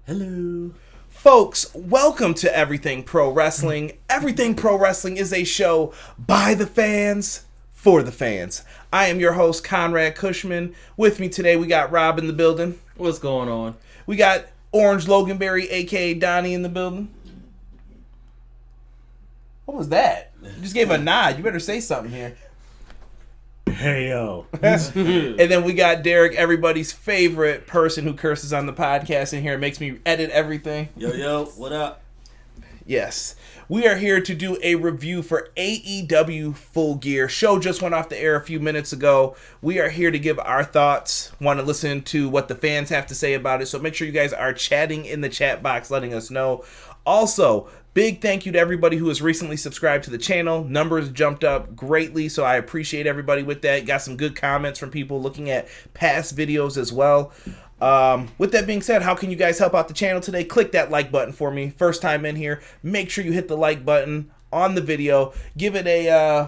Hello. Folks, welcome to Everything Pro Wrestling. Everything Pro Wrestling is a show by the fans, for the fans. I am your host, Conrad Cushman. With me today, we got Rob in the building. What's going on? We got Orange Loganberry, a.k.a. Donnie, in the building. What was that? You just gave a nod. You better say something here. Hey, yo. And then we got Derek, everybody's favorite person who curses on the podcast in here. It makes me edit everything. Yo, what up? Yes. We are here to do a review for AEW Full Gear. Show just went off the air a few minutes ago. We are here to give our thoughts. Want to listen to what the fans have to say about it. So make sure you guys are chatting in the chat box, letting us know. Also, big thank you to everybody who has recently subscribed to the channel. Numbers jumped up greatly, so I appreciate everybody with that. Got some good comments from people looking at past videos as well. With that being said, how can you guys help out the channel today? Click that like button for me. First time in here, make sure you hit the like button on the video. Give it a,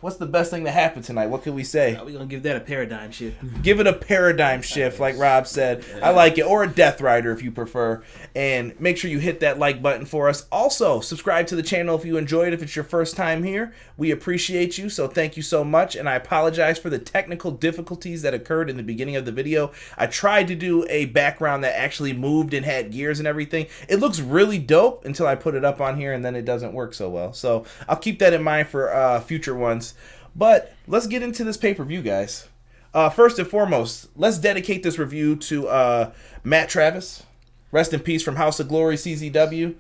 what's the best thing that happened tonight? What can we say? We're going to give that a paradigm shift. Give it a paradigm shift, like Rob said. I like it. Or a Death Rider if you prefer. And make sure you hit that like button for us. Also, subscribe to the channel if you enjoyed. If it's your first time here, we appreciate you. So thank you so much. And I apologize for the technical difficulties that occurred in the beginning of the video. I tried to do a background that actually moved and had gears and everything. It looks really dope until I put it up on here, and then it doesn't work so well. So I'll keep that in mind for future ones. But let's get into this pay-per-view, guys. First and foremost, let's dedicate this review to Matt Travis. Rest in peace from House of Glory, CZW.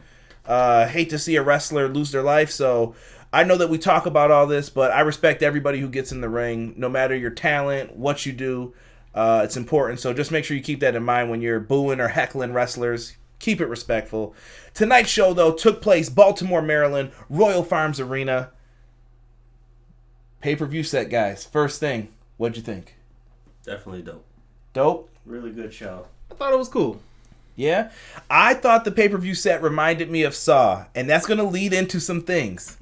Hate to see a wrestler lose their life. So I know that we talk about all this, but I respect everybody who gets in the ring, no matter your talent, what you do. It's important. So just make sure you keep that in mind when you're booing or heckling wrestlers. Keep it respectful. Tonight's show, though, took place Baltimore, Maryland, Royal Farms Arena. Pay-per-view set, guys. First thing, what'd you think? Definitely dope. Dope? Really good show. I thought it was cool. Yeah? I thought the pay-per-view set reminded me of Saw, and that's going to lead into some things.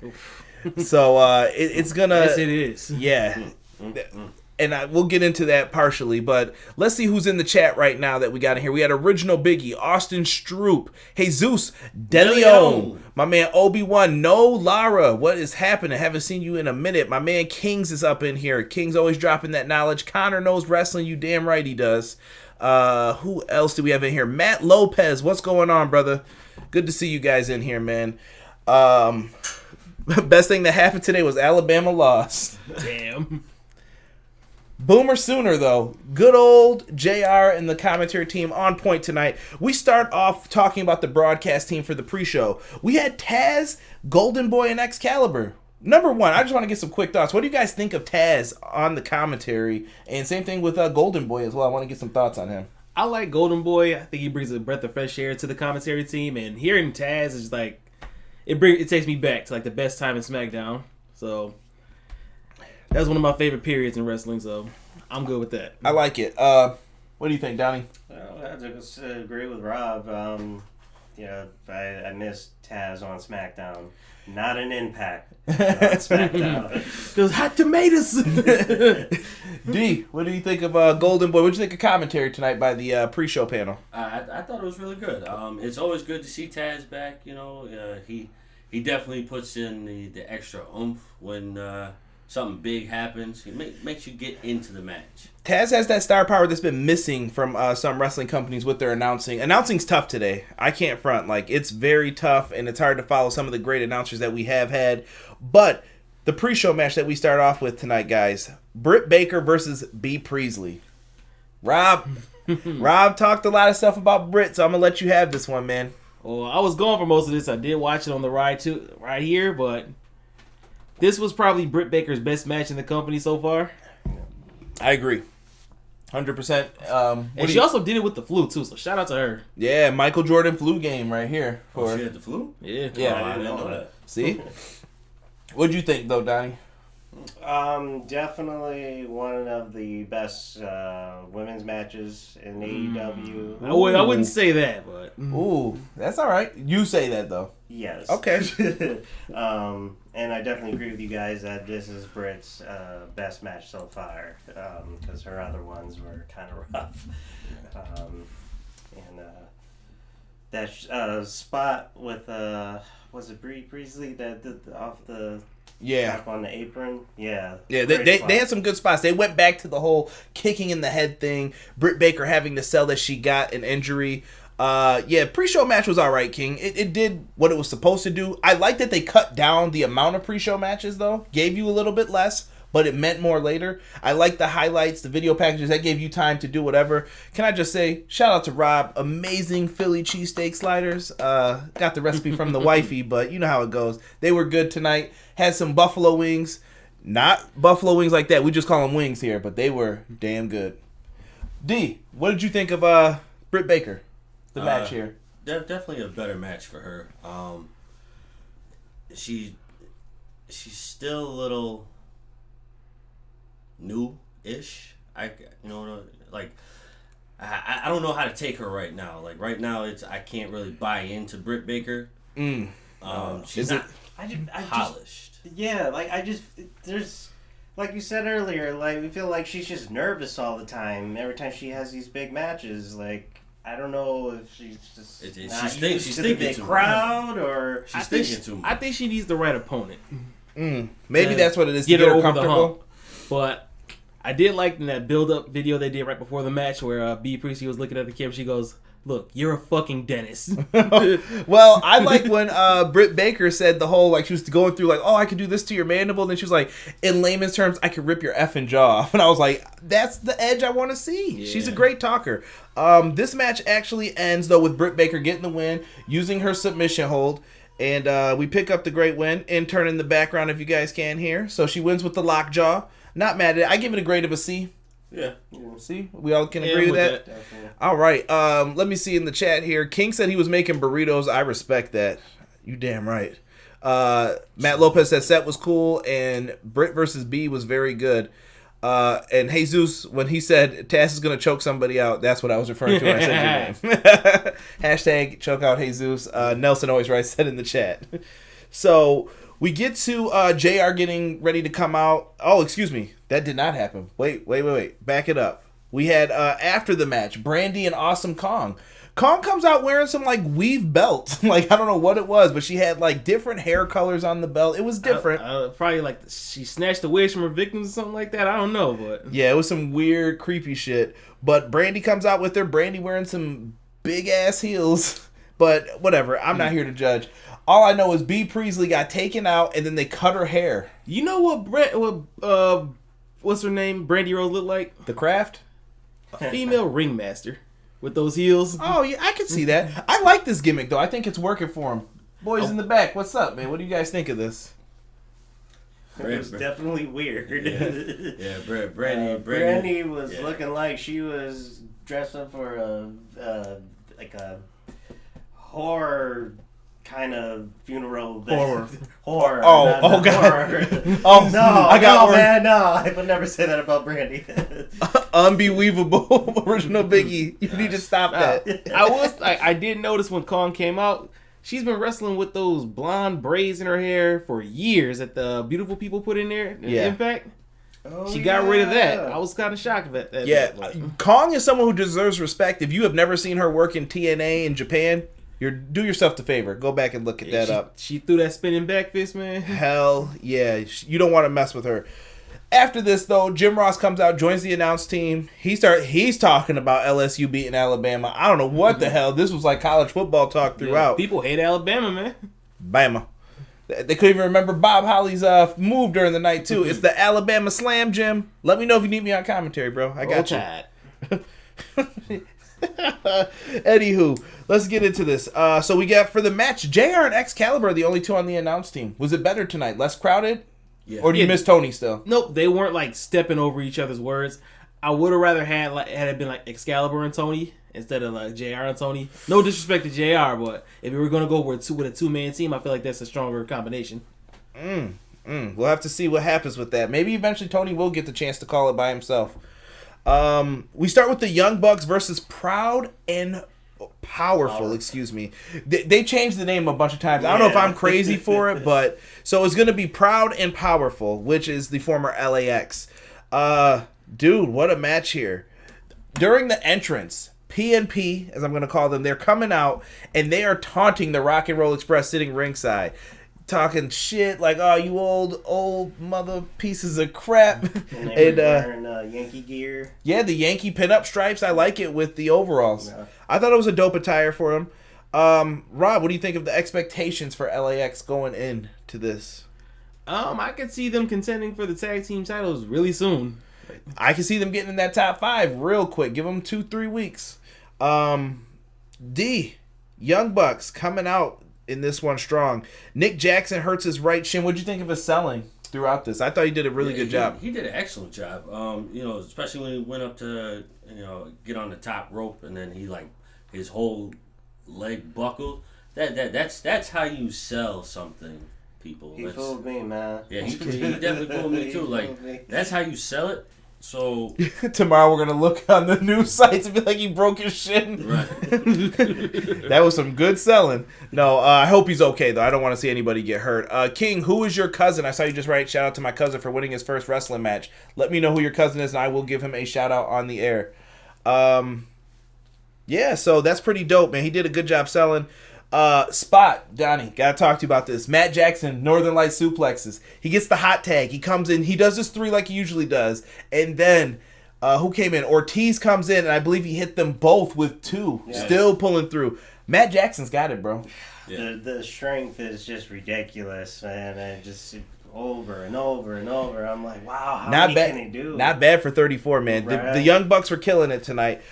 So, it's going to... Yes, it is. Yeah. And we'll get into that partially, but let's see who's in the chat right now that we got in here. We had Original Biggie, Austin Stroop, Jesus, DeLeon, my man Obi-Wan, No Lara, what is happening? Haven't seen you in a minute. My man Kings is up in here. Kings always dropping that knowledge. Connor knows wrestling, you damn right he does. Who else do we have in here? Matt Lopez, what's going on, brother? Good to see you guys in here, man. Best thing that happened today was Alabama lost. Damn. Boomer Sooner, though. Good old JR and the commentary team on point tonight. We start off talking about the broadcast team for the pre-show. We had Taz, Golden Boy, and Excalibur. Number one, I just want to get some quick thoughts. What do you guys think of Taz on the commentary? And same thing with Golden Boy as well. I want to get some thoughts on him. I like Golden Boy. I think he brings a breath of fresh air to the commentary team. And hearing Taz is like, it takes me back to like the best time in SmackDown. So... that's one of my favorite periods in wrestling, so I'm good with that. I like it. What do you think, Donnie? I have to agree with Rob. I missed Taz on SmackDown. Not an Impact on SmackDown. Those hot tomatoes. D, what do you think of Golden Boy? What do you think of commentary tonight by the pre-show panel? I thought it was really good. It's always good to see Taz back. You know, he definitely puts in the extra oomph when something big happens. It makes you get into the match. Taz has that star power that's been missing from some wrestling companies with their announcing. Announcing's tough today. I can't front. Like, it's very tough, and it's hard to follow some of the great announcers that we have had. But the pre-show match that we start off with tonight, guys, Britt Baker versus B. Priestley. Rob talked a lot of stuff about Britt, so I'm going to let you have this one, man. Well, I was gone for most of this. I did watch it on the ride right here, but this was probably Britt Baker's best match in the company so far. I agree. 100%. And she also did it with the flu, too, so shout out to her. Yeah, Michael Jordan flu game right here. Oh, she had the flu? Yeah. Yeah. Oh, I didn't know that. See? What'd you think, though, Donnie? Definitely one of the best women's matches in AEW. I wouldn't say that, but... Ooh, that's all right. You say that, though. Yes. Okay. And I definitely agree with you guys that this is Britt's best match so far, because her other ones were kind of rough. spot with was it Bree Priestley that did off the tap on the apron? Yeah. They had some good spots. They went back to the whole kicking in the head thing. Britt Baker having to sell that she got an injury. Pre-show match was all right, King. It did what it was supposed to do. I like that they cut down the amount of pre-show matches, though. Gave you a little bit less, but it meant more later. I like the highlights, the video packages. That gave you time to do whatever. Can I just say, shout out to Rob. Amazing Philly cheesesteak sliders. Got the recipe from the wifey, but you know how it goes. They were good tonight. Had some buffalo wings. Not buffalo wings like that. We just call them wings here, but they were damn good. D, what did you think of Britt Baker? The match here. Definitely a better match for her. She's still a little new-ish. I don't know how to take her right now. Like right now, I can't really buy into Britt Baker. She's not polished. There's like you said earlier. Like we feel like she's just nervous all the time. Every time she has these big matches, like. I don't know if she's just she's to the big crowd or she's thinking too much. I think she needs the right opponent. Maybe that's what it is. Get to her get her over the comfortable. hump. But I did like in that build-up video they did right before the match where B. Priestley was looking at the camera. She goes, "Look, you're a fucking dentist." Well, I like when Britt Baker said the whole, like, she was going through, like, oh, I could do this to your mandible. And then she was like, in layman's terms, I could rip your effing jaw off. And I was like, that's the edge I want to see. Yeah. She's a great talker. This match actually ends, though, with Britt Baker getting the win, using her submission hold. And we pick up the great win. Intern in the background, if you guys can hear. So she wins with the lockjaw. Not mad at it. I give it a grade of a C. Yeah. See? We all can agree with that? All right. Let me see in the chat here. King said he was making burritos. I respect that. You damn right. Matt Lopez said set was cool, and Britt versus B was very good. And Jesus, when he said Taz is going to choke somebody out, that's what I was referring to when I said your name. Hashtag choke out Jesus. Nelson always writes that in the chat. So we get to JR getting ready to come out. Oh, excuse me. That did not happen. Wait. Back it up. We had, after the match, Brandy and Awesome Kong. Kong comes out wearing some, like, weave belt. Like, I don't know what it was, but she had, like, different hair colors on the belt. It was different. Probably, like, she snatched the wigs from her victims or something like that. I don't know, but... Yeah, it was some weird, creepy shit. But Brandy comes out with her. Brandy wearing some big-ass heels. But whatever. I'm not here to judge. All I know is B. Priestley got taken out, and then they cut her hair. You know what what's her name? Brandy Rose looked like? The Craft? A female ringmaster with those heels. Oh, yeah, I can see that. I like this gimmick, though. I think it's working for him. Boys in the back, what's up, man? What do you guys think of this? It was definitely weird. Yeah, Brandy was looking like she was dressed up for a horror kind of funeral. Horror. Oh, God. Man, no. I would never say that about Brandy. Unbelievable. Original Biggie. You need to stop that. I did notice when Kong came out, she's been wrestling with those blonde braids in her hair for years that the beautiful people put in there. Impact. She got rid of that. I was kind of shocked at that. Yeah. Kong is someone who deserves respect. If you have never seen her work in TNA in Japan, do yourself the favor. Go back and look at that up. She threw that spinning back fist, man. Hell yeah. You don't want to mess with her. After this, though, Jim Ross comes out, joins the announce team. He's talking about LSU beating Alabama. I don't know what the hell. This was like college football talk throughout. Yeah, people hate Alabama, man. Bama. They couldn't even remember Bob Holly's move during the night, too. It's the Alabama Slam, Jim. Let me know if you need me on commentary, bro. I got you. Anywho, let's get into this. So we got for the match, JR and Excalibur are the only two on the announce team. Was it better tonight? Less crowded? Yeah. Or do you miss Tony still? Nope, they weren't like stepping over each other's words. I would have rather had it been like Excalibur and Tony instead of like JR and Tony. No disrespect to JR, but if we were gonna go with a 2-man team, I feel like that's a stronger combination. We'll have to see what happens with that. Maybe eventually Tony will get the chance to call it by himself. We start with the Young Bucks versus Proud and Powerful. Excuse me. They changed the name a bunch of times. I don't know if I'm crazy for it, but so it's going to be Proud and Powerful, which is the former LAX. Dude, what a match here. During the entrance, PNP, as I'm going to call them, they're coming out and they are taunting the Rock and Roll Express sitting ringside. Talking shit like, oh, you old mother pieces of crap. And they were wearing Yankee gear. Yeah, the Yankee pinup stripes. I like it with the overalls. Yeah. I thought it was a dope attire for him. Rob, what do you think of the expectations for LAX going into this? I could see them contending for the tag team titles really soon. I can see them getting in that top 5 real quick. Give them 2-3 weeks. Young Bucks coming out in this one strong. Nick Jackson hurts his right shin. What'd you think of his selling throughout this? I thought he did a really good job. He did an excellent job. Especially when he went up to get on the top rope and then he his whole leg buckled. That's how you sell something, people. He fooled me, man. Yeah, he definitely fooled me too. That's how you sell it. So tomorrow we're gonna look on the news sites and be like, he broke his shin. Right. That was some good selling. No, I hope he's okay though. I don't want to see anybody get hurt. King, who is your cousin? I saw you just write shout out to my cousin for winning his first wrestling match. Let me know who your cousin is and I will give him a shout out on the air. Yeah, so that's pretty dope, man. He did a good job selling. Spot, Donnie, gotta talk to you about this. Matt Jackson, Northern Light suplexes. He gets the hot tag. He comes in. He does his 3 like he usually does. And then, who came in? Ortiz comes in, and I believe he hit them both with 2. Yeah. Still pulling through. Matt Jackson's got it, bro. Yeah. The strength is just ridiculous, man. And just over and over and over. I'm like, wow, how many can he do? Not bad for 34, man. Right. The Young Bucks were killing it tonight.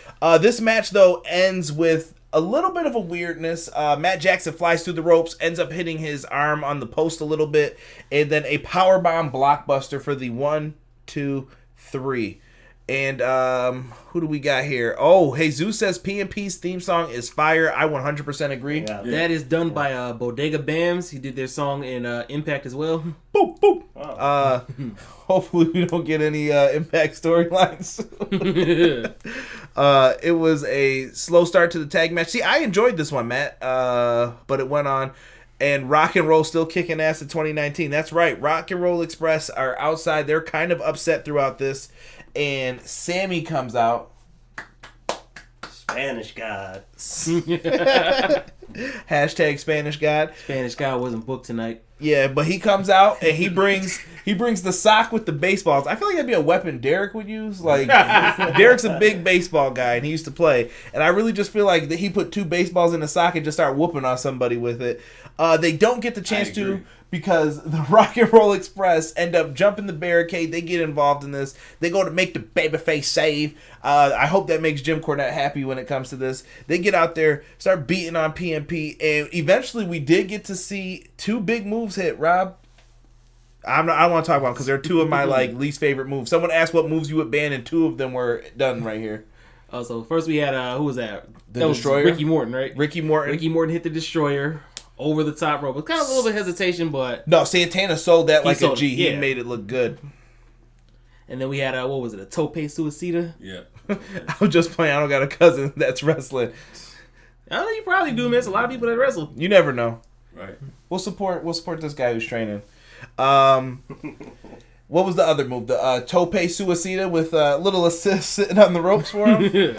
This match, though, ends with a little bit of a weirdness. Matt Jackson flies through the ropes, ends up hitting his arm on the post a little bit, and then a powerbomb blockbuster for the 1, 2, 3. And who do we got here? Oh, Jesus says PNP's theme song is fire. I 100% agree. Yeah. That is done by Bodega Bams. He did their song in Impact as well. Boop, boop. Oh. Hopefully we don't get any Impact storylines. It was a slow start to the tag match. See, I enjoyed this one, Matt, but it went on. And Rock and Roll still kicking ass in 2019. That's right. Rock and Roll Express are outside. They're kind of upset throughout this. And Sammy comes out. Spanish God. Hashtag Spanish God. Spanish God wasn't booked tonight. Yeah, but he comes out and he brings the sock with the baseballs. I feel like that'd be a weapon Derek would use. Like, Derek's a big baseball guy and he used to play. And I really just feel like that he put 2 baseballs in the sock and just start whooping on somebody with it. They don't get the chance to because the Rock and Roll Express end up jumping the barricade. They get involved in this. They go to make the babyface save. I hope that makes Jim Cornette happy when it comes to this. They get out there, start beating on PNP, and eventually we did get to see 2 big moves hit, Rob. I don't want to talk about them because they're 2 of my least favorite moves. Someone asked what moves you would ban, and 2 of them were done right here. Oh, so first we had who was that? The that Destroyer? was Ricky Morton, right? Ricky Morton hit the Destroyer over the top rope. It was kind of a little bit of hesitation, but no, Santana sold that like a G. Yeah. He made it look good. And then we had what was it? A Tope Suicida? Yeah. I was just playing. I don't got a cousin that's wrestling. I don't know, you probably do, man. There's a lot of people that wrestle. You never know. Right. We'll support this guy who's training. What was the other move? The Tope Suicida with little assist sitting on the ropes for him.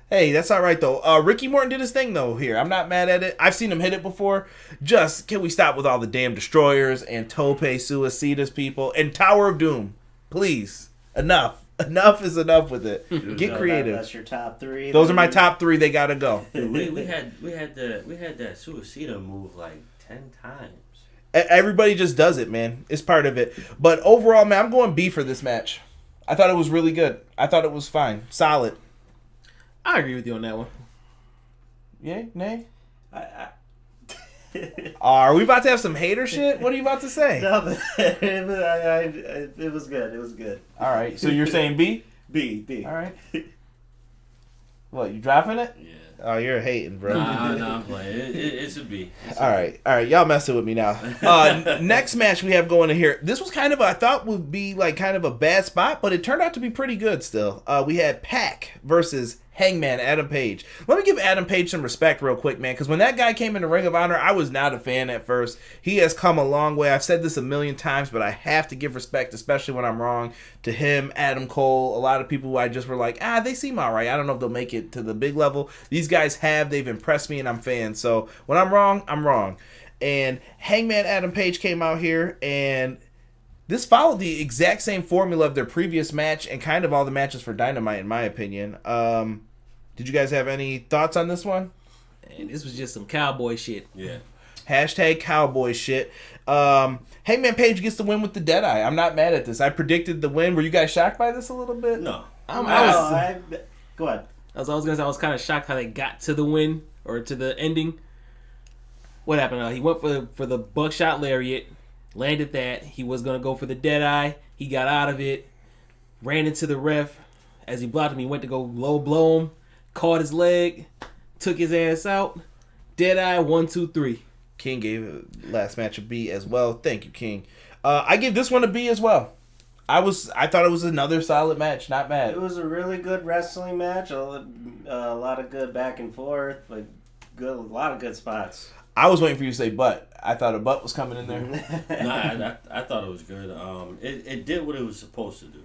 Hey, that's all right though. Ricky Morton did his thing though here. I'm not mad at it. I've seen him hit it before. Just can we stop with all the damn Destroyers and Tope Suicidas, people, and Tower of Doom, plees. Enough. Enough is enough with it. Get creative. That's your top 3. Those are my top 3. They gotta go. we had that Suicida move like 10 times. Everybody just does it, man. It's part of it. But overall, man, I'm going B for this match. I thought it was really good. I thought it was fine. Solid. I agree with you on that one. Yay? Nay? Are we about to have some hater shit? What are you about to say? No, it was good. It was good. All right. So you're saying B? B. All right. What, you dropping it? Yeah. Oh, you're hating, bro. Nah, I'm playing. It's a B. All right. Y'all messing with me now. Next match we have going in here. This was kind of, I thought would be like kind of a bad spot, but it turned out to be pretty good still. We had Pac versus Hangman Adam Page. Let me give Adam Page some respect real quick, man, because when that guy came into Ring of Honor, I was not a fan at first. He has come a long way. I've said this a million times, but I have to give respect, especially when I'm wrong, to him, Adam Cole, a lot of people who I just were like, they seem all right. I don't know if they'll make it to the big level. These guys have. They've impressed me, and I'm fans. So when I'm wrong, I'm wrong. And Hangman Adam Page came out here, and this followed the exact same formula of their previous match and kind of all the matches for Dynamite, in my opinion. Did you guys have any thoughts on this one? And this was just some cowboy shit. Yeah. Hashtag cowboy shit. Hangman Page gets the win with the Deadeye. I'm not mad at this. I predicted the win. Were you guys shocked by this a little bit? No. Go ahead. I was gonna say I was kind of shocked how they got to the win or to the ending. What happened? He went for the buckshot lariat, landed that. He was gonna go for the Deadeye. He got out of it, ran into the ref. As he blocked him, he went to go low blow him, caught his leg, took his ass out. Deadeye 1, 2, 3. King gave last match a B as well. Thank you, King. I give this one a B as well. I thought it was another solid match. Not mad. It was a really good wrestling match. A lot of good back and forth. A lot of good spots. I was waiting for you to say butt. I thought a butt was coming in there. I thought it was good. It did what it was supposed to do.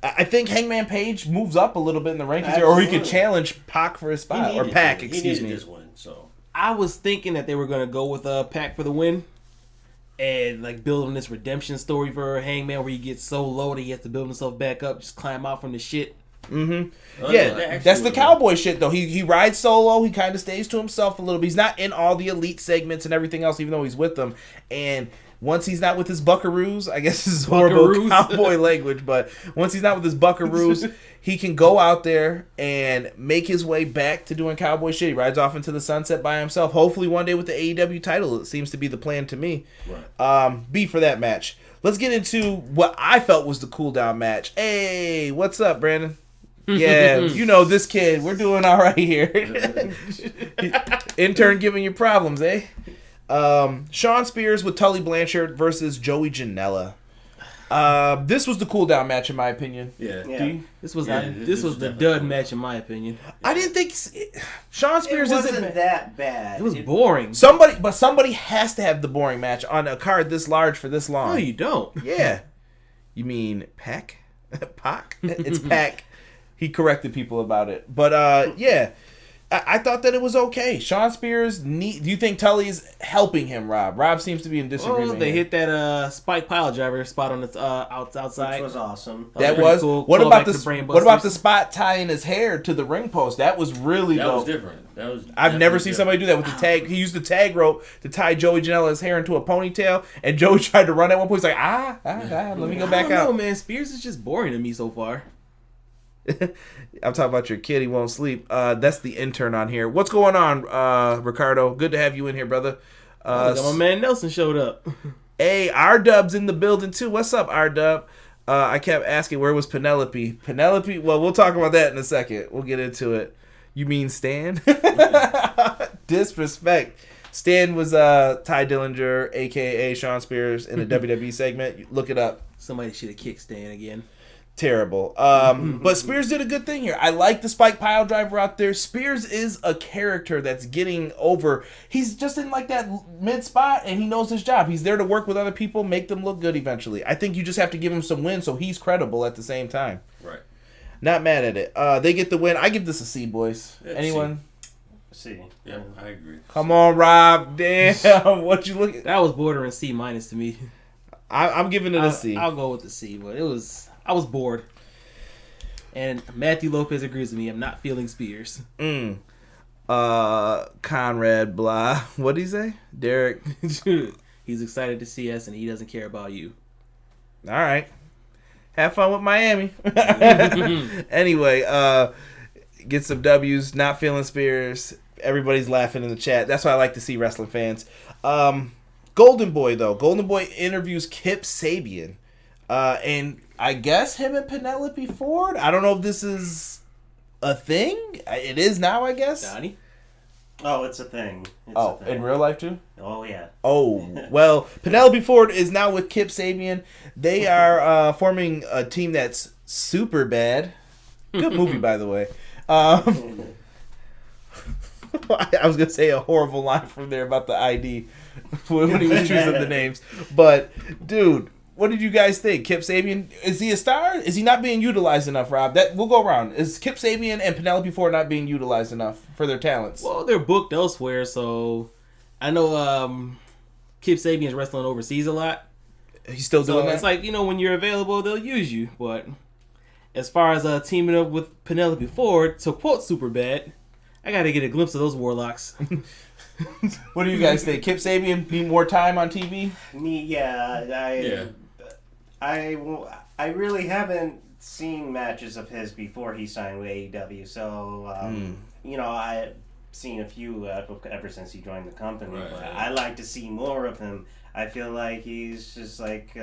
I think Hangman Page moves up a little bit in the rankings here, or he could challenge Pac for his spot. Or Pac, excuse me. This win, so. I was thinking that they were going to go with Pac for the win and like build on this redemption story for Hangman where he gets so low that he has to build himself back up, just climb out from the shit. Mm-hmm. Yeah, that's the cowboy shit, though. He rides solo. He kind of stays to himself a little bit. He's not in all the elite segments and everything else, even though he's with them. And once he's not with his buckaroos, I guess this is horrible cowboy language, but once he's not with his buckaroos, he can go out there and make his way back to doing cowboy shit. He rides off into the sunset by himself. Hopefully one day with the AEW title. It seems to be the plan to me. Right. B for that match. Let's get into what I felt was the cool down match. Hey, what's up, Brandon? Yeah, you know this kid. We're doing all right here. Intern giving you problems, eh? Shawn Spears with Tully Blanchard versus Joey Janela. This was the cool down match in my opinion. Yeah. This was the dud match in my opinion. I didn't think Shawn Spears wasn't that bad. It was boring. Somebody has to have the boring match on a card this large for this long. No, you don't. Yeah. You mean Pac? Pac? It's Pac. He corrected people about it. But, yeah. I thought that it was okay. Shawn Spears, do you think Tully's helping him, Rob? Rob seems to be in disagreement. Well, they hit that spike pile driver spot on the outside. Which was awesome. That was cool. What about the spot tying his hair to the ring post? That was really dope. That was different. I've never seen somebody do that with the tag. He used the tag rope to tie Joey Janela's hair into a ponytail, and Joey tried to run at one point. He's like, let me go back out. I don't know, man. Spears is just boring to me so far. I'm talking about your kid. He won't sleep. That's the intern on here. What's going on, Ricardo? Good to have you in here, brother. My man Nelson showed up. Hey, R-Dub's in the building too. What's up, R-Dub? I kept asking where was Penelope. Penelope. Well, we'll talk about that in a second. We'll get into it. You mean Stan? Disrespect. Stan was Ty Dillinger, aka Shawn Spears, in a WWE segment. Look it up. Somebody should have kicked Stan again. Terrible. But Spears did a good thing here. I like the spike pile driver out there. Spears is a character that's getting over. He's just in like that mid spot and he knows his job. He's there to work with other people, make them look good eventually. I think you just have to give him some wins so he's credible at the same time. Right. Not mad at it. They get the win. I give this a C, boys. Yeah, anyone? C. Yeah, I agree. Come on, Rob. Damn. What you look at? That was bordering C- to me. I'm giving it a C. I'll go with the C, but I was bored. And Matthew Lopez agrees with me. I'm not feeling Spears. Conrad blah. What'd he say? Derek. He's excited to see us and he doesn't care about you. All right. Have fun with Miami. Anyway, get some W's. Not feeling Spears. Everybody's laughing in the chat. That's why I like to see wrestling fans. Golden Boy, though. Golden Boy interviews Kip Sabian. And I guess him and Penelope Ford. I don't know if this is a thing. It is now, I guess. Donnie? Oh, it's a thing. In real life too? Oh, yeah. Oh, well, Penelope Ford is now with Kip Sabian. They are forming a team that's super bad. Good movie, by the way. I was gonna say a horrible line from there about the ID when he was choosing the names, but dude, what did you guys think? Kip Sabian, is he a star? Is he not being utilized enough, Rob? That we'll go around. Is Kip Sabian and Penelope Ford not being utilized enough for their talents? Well, they're booked elsewhere, so I know Kip Sabian's wrestling overseas a lot. He's still doing that? It's like, when you're available, they'll use you. But as far as teaming up with Penelope Ford, to quote Superbad, I got to get a glimpse of those warlocks. What do you guys think? Kip Sabian need more time on TV? I really haven't seen matches of his before he signed with AEW, so I've seen a few ever since he joined the company. Right, but yeah. I like to see more of him. I feel like he's just like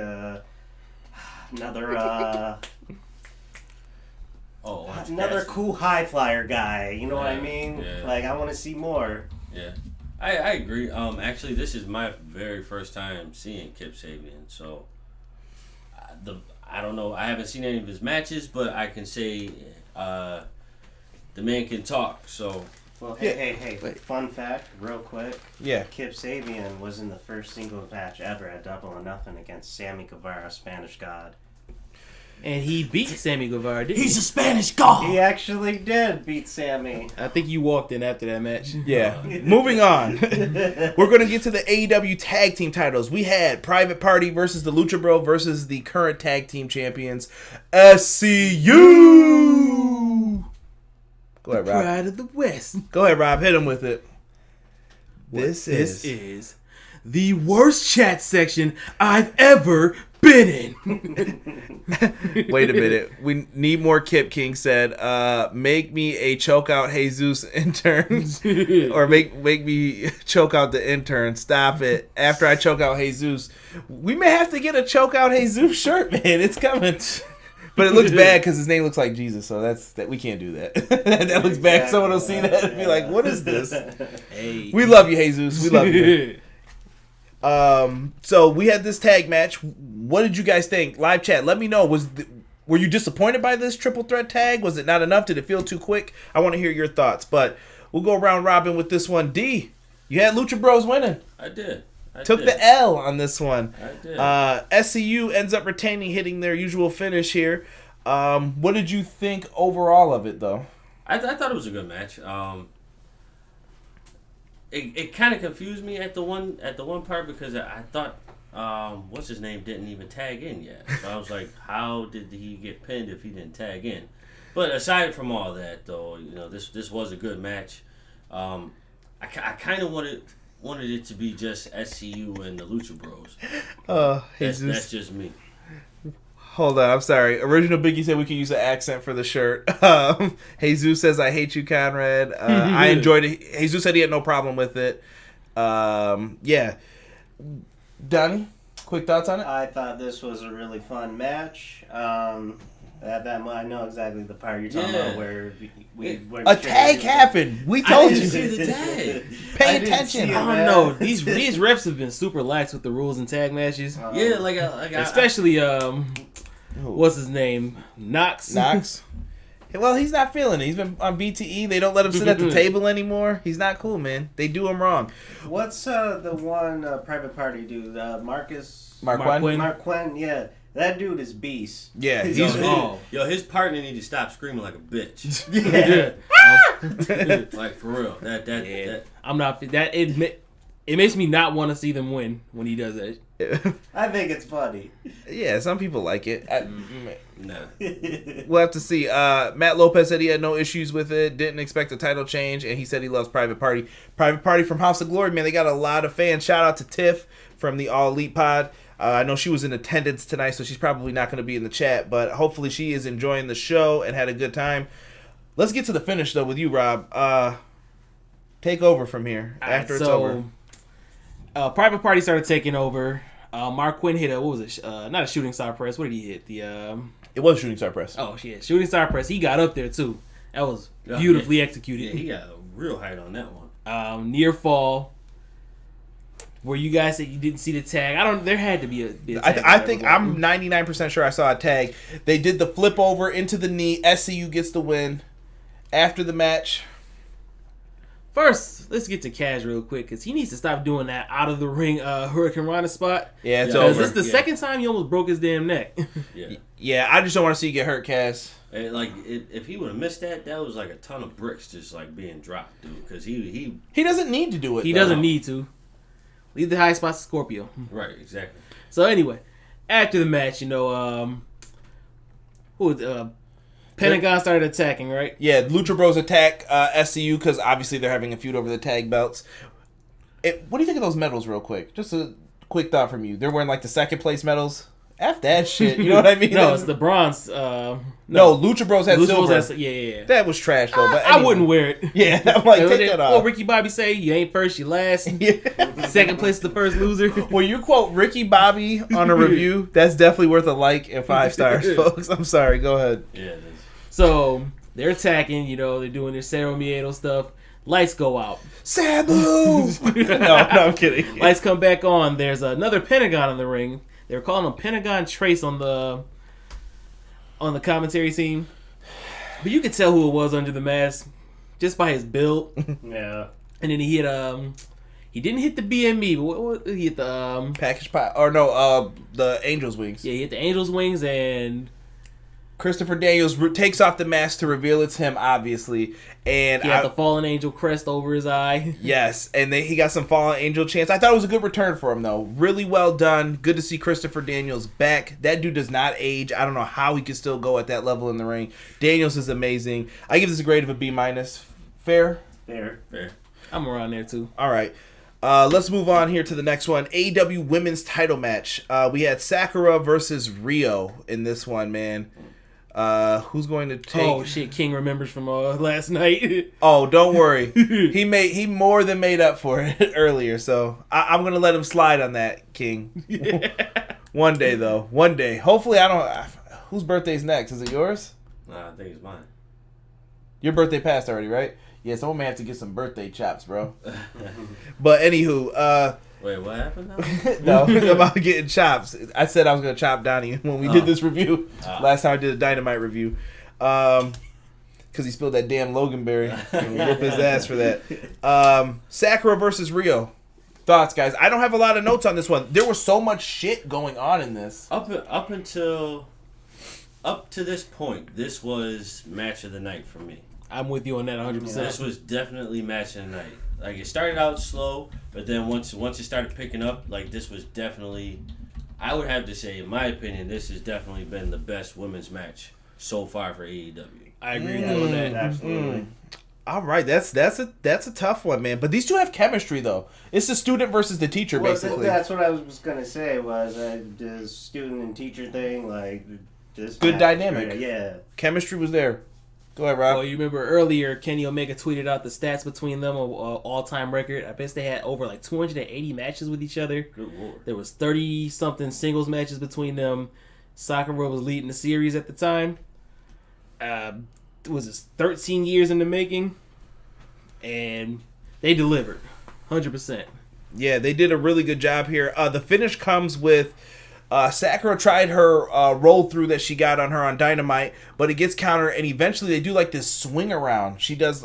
another cool high flyer guy. You know what I mean? Yeah. Like, I want to see more. Yeah, I agree. Actually, this is my very first time seeing Kip Sabian, so I don't know. I haven't seen any of his matches, but I can say the man can talk. So. Well, hey! Fun fact, real quick. Yeah. Kip Sabian was in the first singles match ever at Double or Nothing against Sammy Guevara, Spanish God. And he beat Sammy Guevara, didn't he? He's a Spanish god! He actually did beat Sammy. I think you walked in after that match. Yeah. Moving on. We're going to get to the AEW tag team titles. We had Private Party versus the Lucha Bro versus the current tag team champions, SCU. Go ahead, Rob. Pride of the West. Go ahead, Rob. Hit him with it. This is the worst chat section I've ever been in. Wait a minute. We need more. Kip King said, make me a choke out Jesus intern. Or make me choke out the intern. Stop it. After I choke out Jesus. We may have to get a choke out Jesus shirt, man. It's coming. But it looks bad because his name looks like Jesus, so that we can't do that. That looks bad. Someone will see that and be like, "What is this?" Hey. We love you, Jesus. We love you. So we had this tag match. What did you guys think? Live chat. Let me know. Were you disappointed by this triple threat tag? Was it not enough? Did it feel too quick? I want to hear your thoughts. But we'll go round robin with this one. D, you had Lucha Bros winning. I did. Took the L on this one. I did. SCU ends up retaining, hitting their usual finish here. What did you think overall of it, though? I thought it was a good match. It kind of confused me at the one part because I thought what's his name didn't even tag in yet. So I was like, how did he get pinned if he didn't tag in? But aside from all that, though, this was a good match. I kind of wanted it to be just SCU and the Lucha Bros. That's just me. Hold on, I'm sorry. Original Biggie said we could use an accent for the shirt. Jesus says, I hate you, Conrad. I enjoyed it. Jesus said he had no problem with it. Yeah. Donnie, quick thoughts on it? I thought this was a really fun match. That I know exactly the part you're talking about where a tag happened. We told you. See the tag. Pay attention. I don't know. These refs have been super lax with the rules in tag matches. Yeah, especially what's his name? Knox. Well, he's not feeling it. He's been on BTE. They don't let him sit at the table anymore. He's not cool, man. They do him wrong. What's the one Private Party dude? Mark Quinn, yeah. That dude is beast. Yeah, he's wrong. Yo, his partner need to stop screaming like a bitch. Yeah. Like, for real. That I'm not that it makes me not want to see them win when he does that. I think it's funny. Yeah, some people like it. Nah. We'll have to see. Matt Lopez said he had no issues with it, didn't expect a title change, and he said he loves Private Party. Private Party from House of Glory, man, they got a lot of fans. Shout out to Tiff from the All Elite Pod. I know she was in attendance tonight, so she's probably not going to be in the chat, but hopefully she is enjoying the show and had a good time. Let's get to the finish, though, with you, Rob. Take over from here after it's over. Private Party started taking over. Mark Quinn hit not a shooting star press. What did he hit? It was shooting star press. Oh, yeah, shooting star press. He got up there, too. That was beautifully executed. Yeah, he got a real height on that one. Near fall. Where you guys said you didn't see the tag. There had to be a tag. I think I'm 99% sure I saw a tag. They did the flip over into the knee. SCU gets the win. After the match, First, let's get to Cash real quick because he needs to stop doing that out of the ring Hurricane Rana spot. yeah, it's Because over. this is the second time he almost broke his damn neck. Yeah. Yeah, I just don't want to see you get hurt, Cass. And if he would have missed that was like a ton of bricks just like being dropped, dude. Because he doesn't need to do it. He though. doesn't need to. Leave the high spots to Scorpio. right, exactly. So anyway, after the match, Pentagon started attacking, right? Yeah, Lucha Bros attack SCU because obviously they're having a feud over the tag belts. What do you think of those medals, real quick? Just a quick thought from you. They're wearing like the second place medals. F that shit. You know what I mean? No, it's the bronze. No, Lucha Bros had Lucha silver. Bros yeah. That was trash though. But I anyway. wouldn't wear it. Yeah, I'm like, take that off. What Ricky Bobby say? You ain't first, you last. Yeah. Second place is the first loser. When you quote Ricky Bobby on a review, that's definitely worth a like and 5 stars, folks. I'm sorry. Go ahead. Yeah, it is. So they're attacking. They're doing their Cerro Miedo stuff. Lights go out. Sabu! no, I'm kidding. Lights come back on. There's another Pentagon in the ring. They were calling him Pentagon Trace on the commentary team, but you could tell who it was under the mask just by his build. Yeah. And then he hit he didn't hit the BME, but what he hit the Package pie, or no, the Angel's wings. Yeah, he hit the Angel's wings, and Christopher Daniels takes off the mask to reveal it's him, obviously, and he had the Fallen Angel crest over his eye. Yes, and he got some Fallen Angel chants. I thought it was a good return for him, though. Really well done. Good to see Christopher Daniels back. That dude does not age. I don't know how he can still go at that level in the ring. Daniels is amazing. I give this a grade of a B-. Fair? Fair. I'm around there too. All right. Let's move on here to the next one. AEW Women's Title match. We had Sakura versus Riho in this one, man. Who's going to take? Oh shit! King remembers from last night. Oh, don't worry. He more than made up for it earlier. So I'm gonna let him slide on that, King. One day though. One day. Hopefully I don't. Whose birthday's next? Is it yours? Nah, I think it's mine. Your birthday passed already, right? Yeah, someone may have to get some birthday chops, bro. But anywho, Wait, what happened now? no, it's about getting chops. I said I was gonna chop Donnie when we did this review. Last time I did a Dynamite review, because he spilled that damn Loganberry. And we whoop his ass for that. Sakura versus Riho. Thoughts, guys? I don't have a lot of notes on this one. There was so much shit going on in this. Up to this point, this was match of the night for me. I'm with you on that 100%. This was definitely match of the night. Like, it started out slow, but then once it started picking up, like, this was definitely, I would have to say, in my opinion, this has definitely been the best women's match so far for AEW. I agree with you on that. Absolutely. All right, that's a tough one, man. But these two have chemistry, though. It's the student versus the teacher, basically. That's what I was gonna say. Was the student and teacher thing like this? Good dynamic. Yeah. Chemistry was there. Go ahead, Rob. Well, you remember earlier, Kenny Omega tweeted out the stats between them, all-time record. I guess they had over like 280 matches with each other. Good lord. There was 30-something singles matches between them. Sakura was leading the series at the time. Was this 13 years in the making? And they delivered, 100%. Yeah, they did a really good job here. The finish comes with Sakura tried her roll through that she got on her on Dynamite, but it gets countered, and eventually they do like this swing around. She does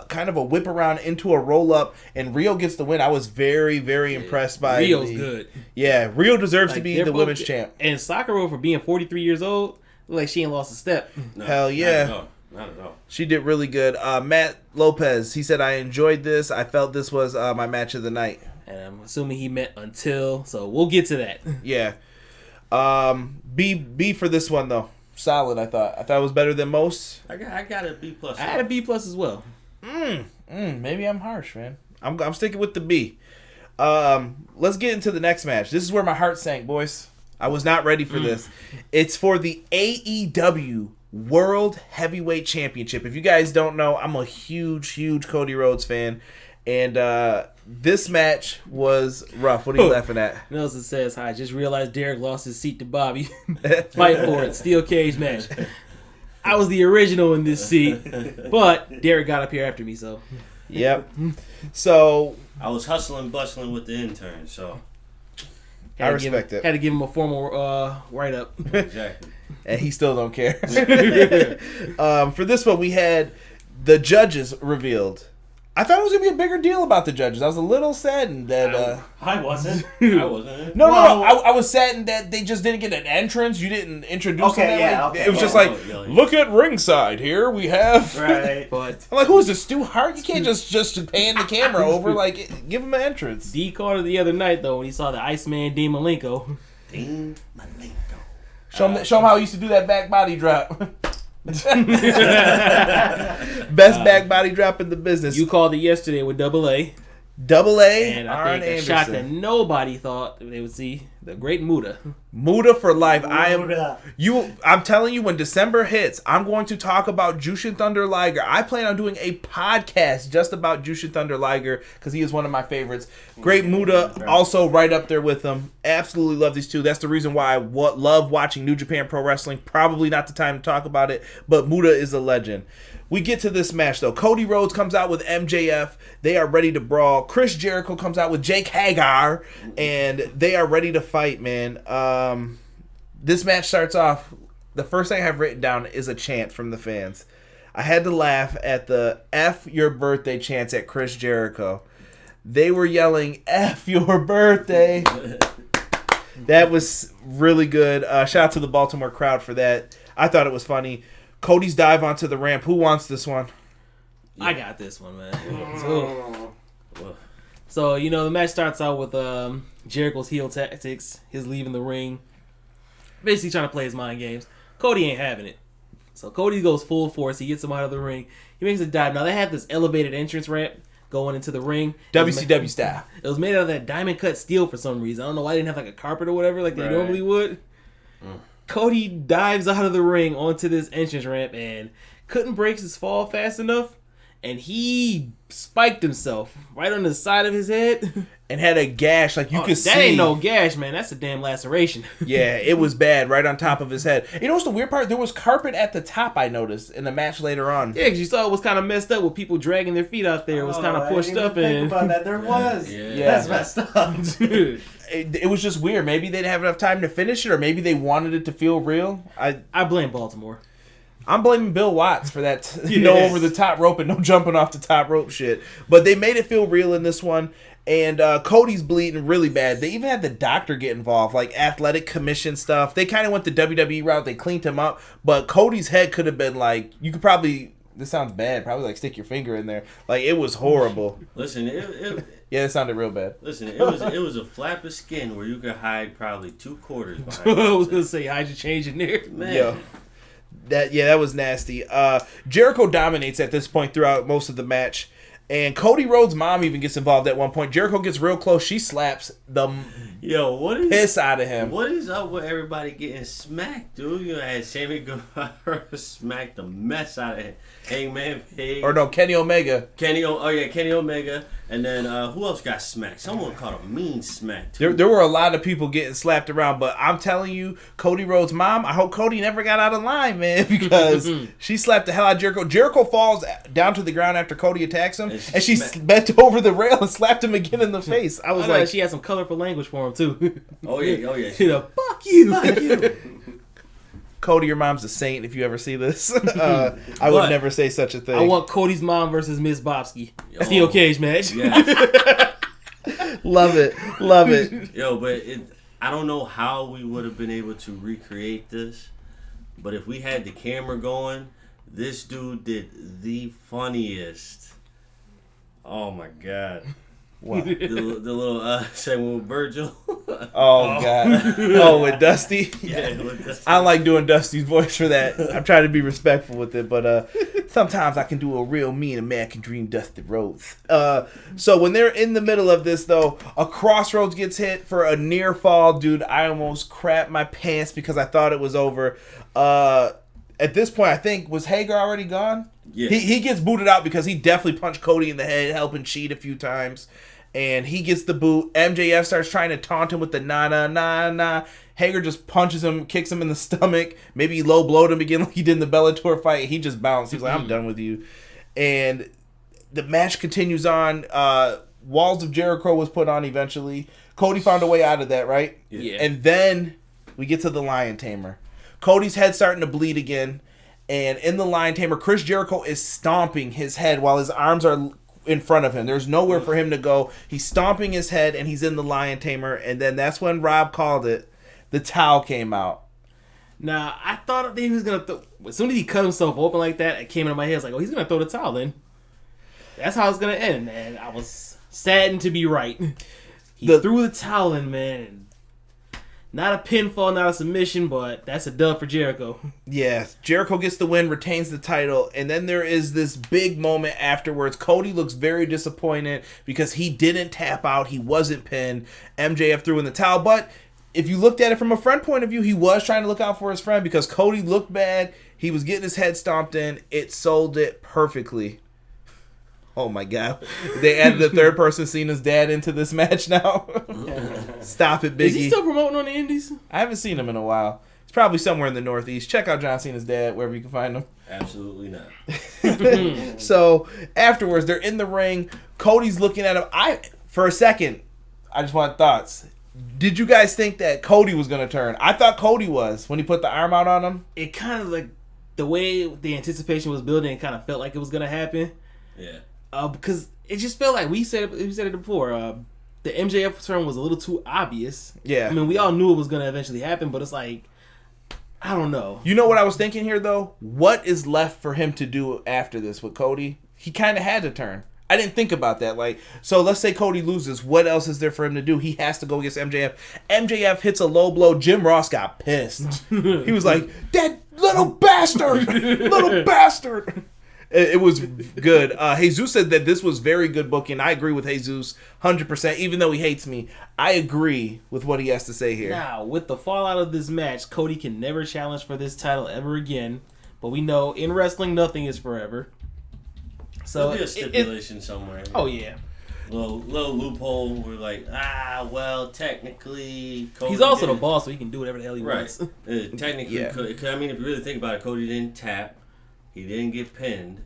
kind of a whip around into a roll up, and Riho gets the win. I was very, very impressed by Rio's good. Yeah, Riho deserves to Like, be they're the both women's good. champ. And Sakura, for being 43 years old, look like she ain't lost a step. No, Hell yeah. Not at all. She did really good. Matt Lopez, he said, I enjoyed this. I felt this was my match of the night. And I'm assuming he meant until, so we'll get to that. Yeah. B for this one though. Solid, I thought. I thought it was better than most. I got a B+. I had a B+ as well. Maybe I'm harsh, man. I'm sticking with the B. Let's get into the next match. This is where my heart sank, boys. I was not ready for this. It's for the AEW World Heavyweight Championship. If you guys don't know, I'm a huge Cody Rhodes fan. And this match was rough. What are you laughing at? Nelson says, hi, just realized Derek lost his seat to Bobby. Fight for it. Steel cage match. I was the original in this seat, but Derek got up here after me, so. Yep. So I was hustling, bustling with the intern, so. I respect it. Had to give him a formal write-up. Exactly. And he still don't care. For this one, we had the judges revealed. I thought it was going to be a bigger deal about the judges. I was a little saddened that... I wasn't. I wasn't. No. I was saddened that they just didn't get an entrance. You didn't introduce them that way. Okay. It was just like, look at ringside here. We have... Right. But I'm like, who is this, Stu Hart? You can't just pan the camera over. Like, give him an entrance. D called it the other night, though, when he saw the Iceman Dean Malenko. Dean Malenko. Show him how he used to do that back body drop. Best back body drop in the business. You called it yesterday with Double A. Double A, And I Arn think a Anderson. shot that nobody thought they would see. The great Muda. Muda for life. Muda. I'm telling you, when December hits, I'm going to talk about Jushin Thunder Liger. I plan on doing a podcast just about Jushin Thunder Liger because he is one of my favorites. Great Muda, also right up there with him. Absolutely love these two. That's the reason why I love watching New Japan Pro Wrestling. Probably not the time to talk about it, but Muda is a legend. We get to this match, though. Cody Rhodes comes out with MJF. They are ready to brawl. Chris Jericho comes out with Jake Hagar, and they are ready to fight, man. This match starts off, the first thing I have written down is a chant from the fans. I had to laugh at the F your birthday chants at Chris Jericho. They were yelling, F your birthday. That was really good. Shout out to the Baltimore crowd for that. I thought it was funny. Cody's dive onto the ramp. Who wants this one? I got this one, man. So, the match starts out with Jericho's heel tactics, his leaving the ring, basically trying to play his mind games. Cody ain't having it. So Cody goes full force. He gets him out of the ring. He makes a dive. Now, they have this elevated entrance ramp going into the ring. WCW style. It was made out of that diamond cut steel for some reason. I don't know why they didn't have like a carpet or whatever like they normally would. Cody dives out of the ring onto this entrance ramp and couldn't break his fall fast enough. And he spiked himself right on the side of his head. And had a gash, like you could see. That ain't no gash, man. That's a damn laceration. Yeah, it was bad, right on top of his head. You know what's the weird part? There was carpet at the top, I noticed, in the match later on. Yeah, because you saw it was kind of messed up with people dragging their feet out there. It was kind of pushed up. Think about that. There was. Yeah. That's messed up. Dude. It was just weird. Maybe they didn't have enough time to finish it, or maybe they wanted it to feel real. I blame Baltimore. I'm blaming Bill Watts for that no over the top rope and no jumping off the top rope shit. But they made it feel real in this one. And Cody's bleeding really bad. They even had the doctor get involved, like athletic commission stuff. They kind of went the WWE route. They cleaned him up. But Cody's head could have been like, you could probably, this sounds bad, probably like stick your finger in there. Like, it was horrible. Listen, Yeah, it sounded real bad. Listen, it was a flap of skin where you could hide probably 2 quarters behind. I was going to say, how'd you change in there? Man. Yo. That was nasty. Jericho dominates at this point throughout most of the match. And Cody Rhodes' mom even gets involved at one point. Jericho gets real close. She slaps the piss out of him. What is up with everybody getting smacked, dude? You had Sammy Guevara smack the mess out of Hangman Page. Or no, Kenny Omega. Kenny Omega. And then who else got smacked? Someone caught a mean smack, too. There were a lot of people getting slapped around, but I'm telling you, Cody Rhodes' mom, I hope Cody never got out of line, man, because she slapped the hell out of Jericho. Jericho falls down to the ground after Cody attacks him, and she bent over the rail and slapped him again in the face. I was like... She had some colorful language for him, too. Oh, yeah. Fuck you. Fuck you. Cody, your mom's a saint if you ever see this. I would never say such a thing. I want Cody's mom versus Ms. Bobsky. Steel cage match. Yes. Love it. Yo, but I don't know how we would have been able to recreate this, but if we had the camera going, this dude did the funniest. Oh my god. What? The little segment with Virgil. Oh god. Oh, with Dusty. Yeah, with Dusty. I don't like doing Dusty's voice for that. I'm trying to be respectful with it, but sometimes I can do a real mean American Dream Dusty Rhodes. So when they're in the middle of this, though, a Crossroads gets hit for a near fall. Dude, I almost crapped my pants because I thought it was over. At this point, I think, was Hager already gone? Yeah. He gets booted out because he definitely punched Cody in the head, helping cheat a few times. And he gets the boot. MJF starts trying to taunt him with the nah. Hager just punches him, kicks him in the stomach. Maybe he low blowed him again like he did in the Bellator fight. He just bounced. He's like, I'm done with you. And the match continues on. Walls of Jericho was put on eventually. Cody found a way out of that, right? Yeah. And then we get to the Lion Tamer. Cody's head starting to bleed again. And in the Lion Tamer, Chris Jericho is stomping his head while his arms are in front of him. There's nowhere for him to go. He's stomping his head, and he's in the Lion Tamer. And then that's when Rob called it. The towel came out. Now, I thought that he was going to throw... As soon as he cut himself open like that, it came into my head. I was like, oh, he's going to throw the towel in. That's how it's going to end, man. I was saddened to be right. He threw the towel in, man. Not a pinfall, not a submission, but that's a dub for Jericho. Yeah, Jericho gets the win, retains the title, and then there is this big moment afterwards. Cody looks very disappointed because he didn't tap out. He wasn't pinned. MJF threw in the towel, but if you looked at it from a friend point of view, he was trying to look out for his friend because Cody looked bad. He was getting his head stomped in. It sold it perfectly. Oh my God. They added the third person Cena's dad into this match now. Stop it, Biggie. Is he still promoting on the indies? I haven't seen him in a while. He's probably somewhere in the Northeast. Check out John Cena's dad, wherever you can find him. Absolutely not. So, afterwards, they're in the ring. Cody's looking at him. For a second, I just want thoughts. Did you guys think that Cody was going to turn? I thought Cody was when he put the arm out on him. It kind of like the way the anticipation was building, it kind of felt like it was going to happen. Yeah. Because it just felt like we said it before. The MJF turn was a little too obvious. Yeah. I mean, we all knew it was going to eventually happen, but it's like, I don't know. You know what I was thinking here, though? What is left for him to do after this with Cody? He kind of had to turn. I didn't think about that. Like, so let's say Cody loses. What else is there for him to do? He has to go against MJF. MJF hits a low blow. Jim Ross got pissed. He was like, "That little bastard! Little bastard!" It was good. Jesus said that this was very good booking. I agree with Jesus 100%. Even though he hates me, I agree with what he has to say here. Now, with the fallout of this match, Cody can never challenge for this title ever again. But we know in wrestling, nothing is forever. So there'll be a stipulation somewhere. Oh yeah, little loophole. We're like, well, technically, Cody he's also the boss, so he can do whatever the hell he wants. Technically, Yeah. I mean, if you really think about it, Cody didn't tap. He didn't get pinned.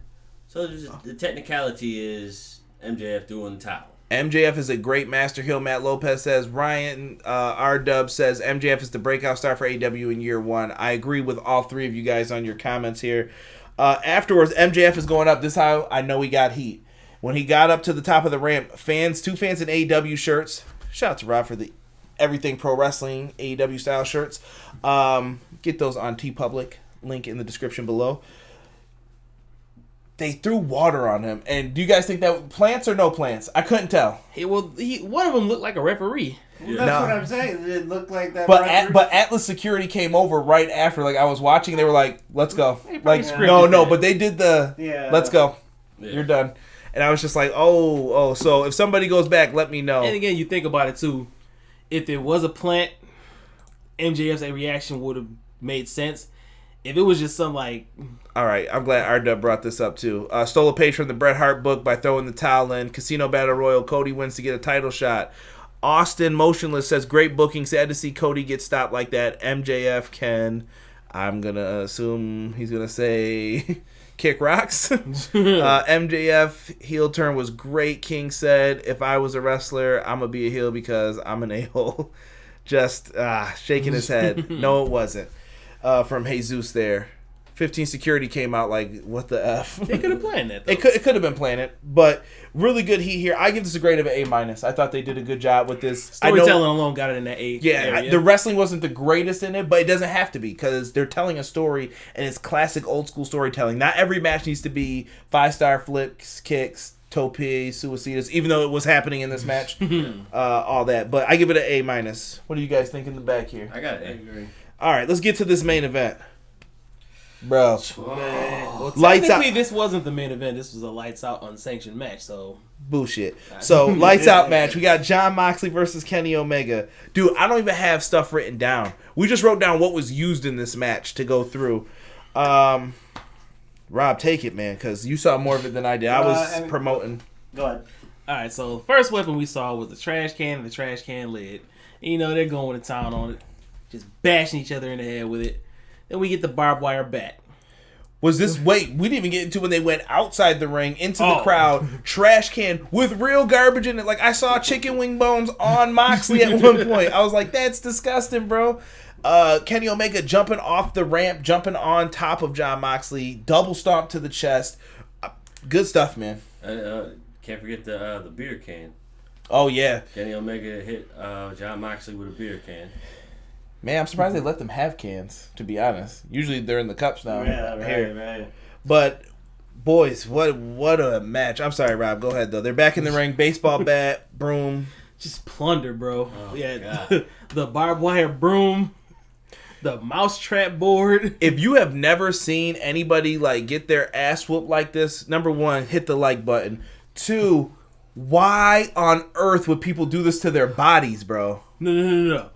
So the technicality is MJF doing the towel. MJF is a great master heel, Matt Lopez says. Ryan R-Dub says MJF is the breakout star for AEW in year one. I agree with all three of you guys on your comments here. Afterwards, MJF is going up. This is how I know he got heat. When he got up to the top of the ramp, two fans in AEW shirts. Shout out to Rob for the Everything Pro Wrestling AEW style shirts. Get those on TeePublic. Link in the description below. They threw water on him. And do you guys think that plants or no plants? I couldn't tell. One of them looked like a referee. Well, that's what I'm saying. It looked like that. But Atlas Security came over right after. Like, I was watching, they were like, "Let's go." Like, no, but they did let's go. Yeah. You're done. And I was just like, oh. So if somebody goes back, let me know. And again, you think about it too. If it was a plant, MJF's reaction would have made sense. If it was just some like... All right, I'm glad R-Dub brought this up too. Stole a page from the Bret Hart book by throwing the towel in. Casino Battle Royal, Cody wins to get a title shot. Austin Motionless says, great booking. Sad to see Cody get stopped like that. MJF can, I'm going to assume he's going to say, kick rocks. MJF heel turn was great, King said. If I was a wrestler, I'm going to be a heel because I'm an a-hole. Just shaking his head. No, it wasn't. From Jesus there. 15 Security came out like, what the F? They could have planned that, though. It could have been planned, but really good heat here. I give this a grade of an A-. I thought they did a good job with this. Storytelling alone got it in that A. Yeah, the wrestling wasn't the greatest in it, but it doesn't have to be because they're telling a story, and it's classic old-school storytelling. Not every match needs to be 5-star flips, kicks, tope, suicidas, even though it was happening in this match. All that. But I give it an A-. What do you guys think in the back here? I got an A. All right, let's get to this main event. Bro. Well, lights out. This wasn't the main event. This was a lights out unsanctioned match, so bullshit. So lights out match. We got Jon Moxley versus Kenny Omega. Dude, I don't even have stuff written down. We just wrote down what was used in this match to go through. Rob, take it, man, because you saw more of it than I did. I was promoting. Go ahead. All right, so the first weapon we saw was the trash can and the trash can lid. And, you know, they're going to town on it, just bashing each other in the head with it. Then we get the barbed wire bat. Was this... Wait, we didn't even get into when they went outside the ring, into the crowd, trash can with real garbage in it. Like, I saw chicken wing bones on Moxley at one point. I was like, that's disgusting, bro. Kenny Omega jumping off the ramp, jumping on top of Jon Moxley, double stomp to the chest. Good stuff, man. Can't forget the beer can. Oh, yeah. Kenny Omega hit Jon Moxley with a beer can. Man, I'm surprised they let them have cans, to be honest. Usually they're in the cups now. Yeah, right. But, boys, what a match. I'm sorry, Rob. Go ahead, though. They're back in the ring. Baseball bat, broom. Just plunder, bro. Oh, yeah, the barbed wire broom. The mousetrap board. If you have never seen anybody like get their ass whooped like this, number one, hit the like button. 2, why on earth would people do this to their bodies, bro? No.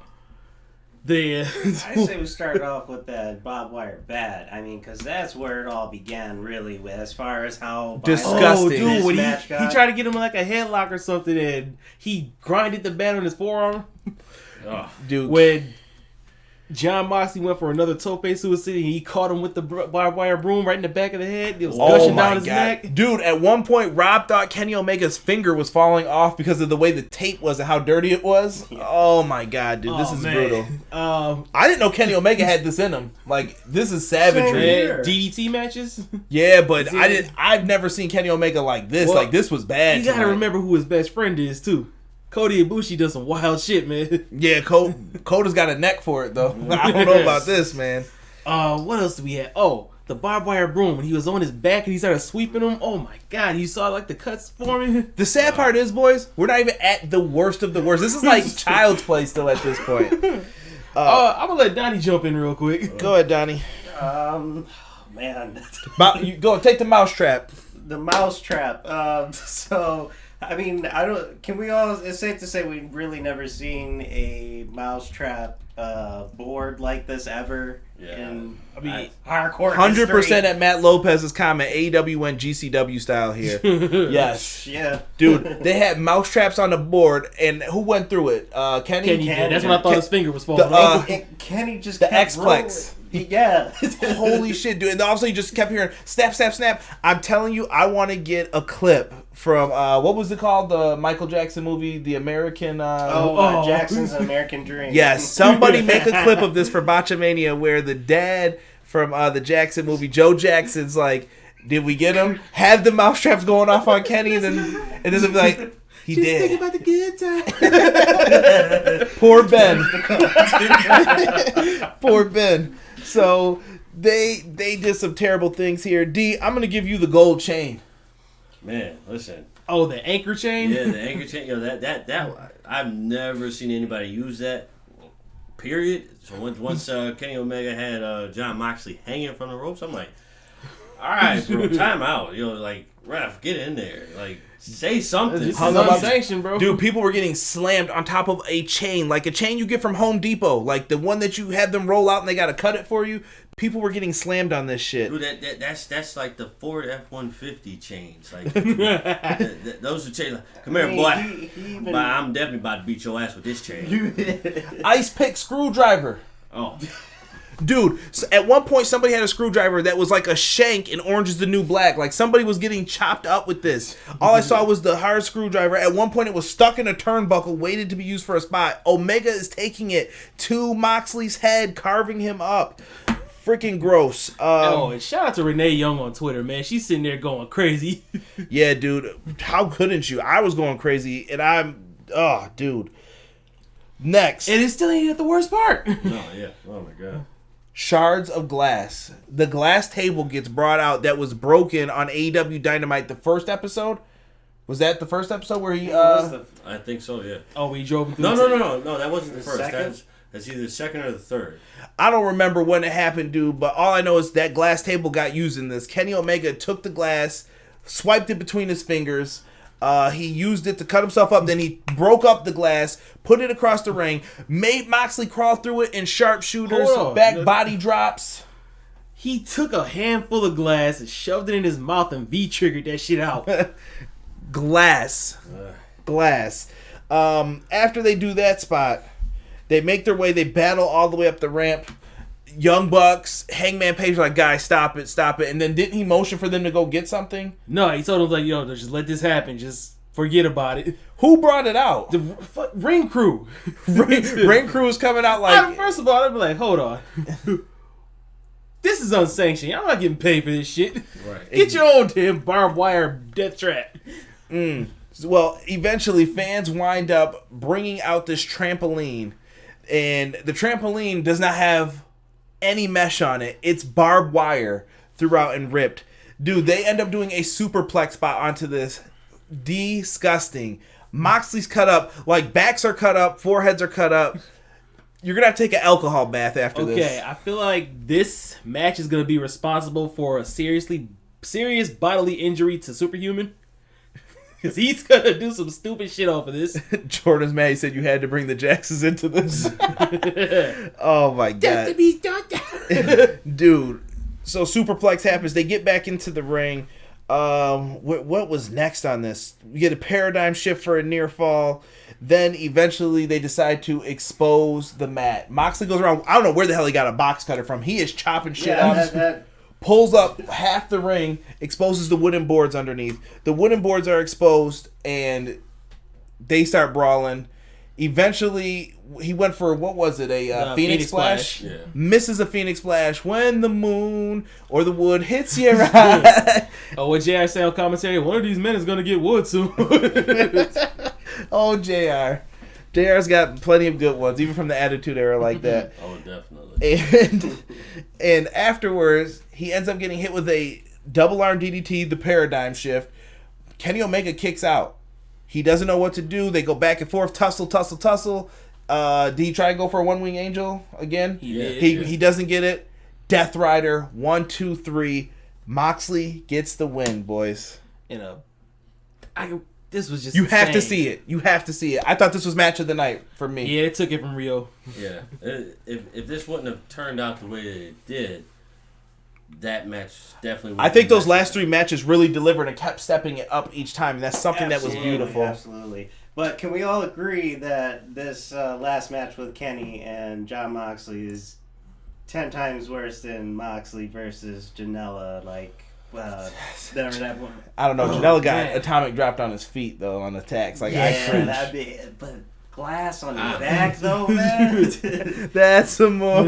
I say we start off with that barbed wire bat. I mean, because that's where it all began, really, with as far as how Disgusting. Oh, dude, when match he got. tried to get him like a headlock or something, and he grinded the bat on his forearm. Oh. Dude, When Jon Moxley went for another tope suicide, and he caught him with the barbed wire broom right in the back of the head. It was gushing down his neck. Dude, at one point, Rob thought Kenny Omega's finger was falling off because of the way the tape was and how dirty it was. Oh my god, dude, this is brutal. I didn't know Kenny Omega had this in him. Like, this is savagery. Sure. DDT matches. Yeah, but I've never seen Kenny Omega like this. Well, like, this was bad. You gotta remember who his best friend is too. Cody Ibushi does some wild shit, man. Yeah, Coda's got a neck for it, though. I don't know about this, man. What else do we have? Oh, the barbed wire broom. When he was on his back and he started sweeping him. Oh my god, you saw like the cuts forming. The sad part is, boys, we're not even at the worst of the worst. This is like child's play still at this point. I'm gonna let Donnie jump in real quick. Go ahead, Donnie. Man. You go take the mousetrap. The mousetrap. So, I mean, it's safe to say we've really never seen a mousetrap board like this ever. Yeah. I mean, hardcore 100% at Matt Lopez's comment. AEW went GCW style here. Yes. Yeah. Dude, they had mousetraps on the board, and who went through it? Kenny? That's when I thought his finger was falling off. And Kenny just the kept X-Plex. rolling. Yeah. Holy shit, dude. And also you just kept hearing snap, snap, snap. I'm telling you, I want to get a clip from, what was it called? The Michael Jackson movie, The American... Jackson's American Dream. Yes, somebody make a clip of this for Botchamania where the dad from the Jackson movie, Joe Jackson's like, did we get him? Have the mousetraps going off on Kenny, and then be like... He Just did. think about the good time. Poor Ben. Poor Ben. So they did some terrible things here. D, I'm gonna give you the gold chain. Man, listen. Oh, the anchor chain. Yeah, the anchor chain. You know that I've never seen anybody use that. Period. So once Kenny Omega had Jon Moxley hanging from the ropes, I'm like, all right, bro, time out. You know, like, ref, get in there. Like, say something. This is unsanctioned, bro. Dude, people were getting slammed on top of a chain, like a chain you get from Home Depot, like the one that you have them roll out and they gotta cut it for you. People were getting slammed on this shit. Dude, that's like the Ford F-150 chains. Like those are chains. Like, come here, boy. But I'm definitely about to beat your ass with this chain. Ice pick screwdriver. Oh. Dude, so at one point somebody had a screwdriver that was like a shank in Orange is the New Black. Like somebody was getting chopped up with this. All I saw was the hard screwdriver. At one point it was stuck in a turnbuckle, waited to be used for a spot. Omega is taking it to Moxley's head, carving him up. Freaking gross. And shout out to Renee Young on Twitter, man. She's sitting there going crazy. Yeah, dude. How couldn't you? I was going crazy, and dude. Next. And it still ain't at the worst part. Oh, yeah. Oh, my God. Shards of glass. The glass table gets brought out that was broken on AEW Dynamite the first episode. Was that the first episode where he... I think so, yeah. Oh, we drove him through No, that wasn't the first. Second? That's either the second or the third. I don't remember when it happened, dude, but all I know is that glass table got used in this. Kenny Omega took the glass, swiped it between his fingers. He used it to cut himself up. Then he broke up the glass, put it across the ring, made Moxley crawl through it in sharpshooters, back body drops. He took a handful of glass and shoved it in his mouth and V-triggered that shit out. Glass. After they do that spot, they make their way, they battle all the way up the ramp. Young Bucks, Hangman Page like, guys, stop it. And then didn't he motion for them to go get something? No, he told him, like, yo, just let this happen. Just forget about it. Who brought it out? The ring crew. Ring crew is coming out like. First of all, I'd be like, hold on. This is unsanctioned. I'm not getting paid for this shit. Right. Get your own damn barbed wire death trap. Well, eventually fans wind up bringing out this trampoline, and the trampoline does not have any mesh on it. It's barbed wire throughout and ripped. Dude, they end up doing a superplex spot onto this. Disgusting. Moxley's cut up. Like, backs are cut up. Foreheads are cut up. You're going to have to take an alcohol bath after this. Okay, I feel like this match is going to be responsible for a serious bodily injury to Superhuman. Because he's going to do some stupid shit off of this. Jordan's mad. He said you had to bring the Jacksons into this. Oh, my God. Dude. So superplex happens. They get back into the ring. What was next on this? We get a paradigm shift for a near fall. Then eventually they decide to expose the mat. Moxley goes around. I don't know where the hell he got a box cutter from. He is chopping shit up. Pulls up half the ring, exposes the wooden boards underneath. The wooden boards are exposed, and they start brawling. Eventually, he went for, what was it, a Phoenix Splash? Yeah. Misses a Phoenix Splash when the moon or the wood hits you right. Oh, what JR say on commentary? One of these men is going to get wood soon. Oh, JR. JR's got plenty of good ones, even from the Attitude Era like that. Oh, definitely. And afterwards, he ends up getting hit with a double arm DDT, the paradigm shift. Kenny Omega kicks out. He doesn't know what to do. They go back and forth, tussle. Did he try to go for a one-wing angel again? He did. He doesn't get it. Death Rider, 1, 2, 3. Moxley gets the win, boys. This was just You have to insane. see it. You have to see it. I thought this was match of the night for me. Yeah, it took it from Riho. Yeah. If this wouldn't have turned out the way that it did, that match definitely would I think those last 3 matches really delivered and kept stepping it up each time. And that's something that was beautiful. Absolutely. But can we all agree that this last match with Kenny and Jon Moxley is 10 times worse than Moxley versus Janela? Like, whatever that one. I don't know. Janela got atomic dropped on his feet, though, on attacks. Like, I cringed. That'd be... But glass on your back, though, man. That's some more.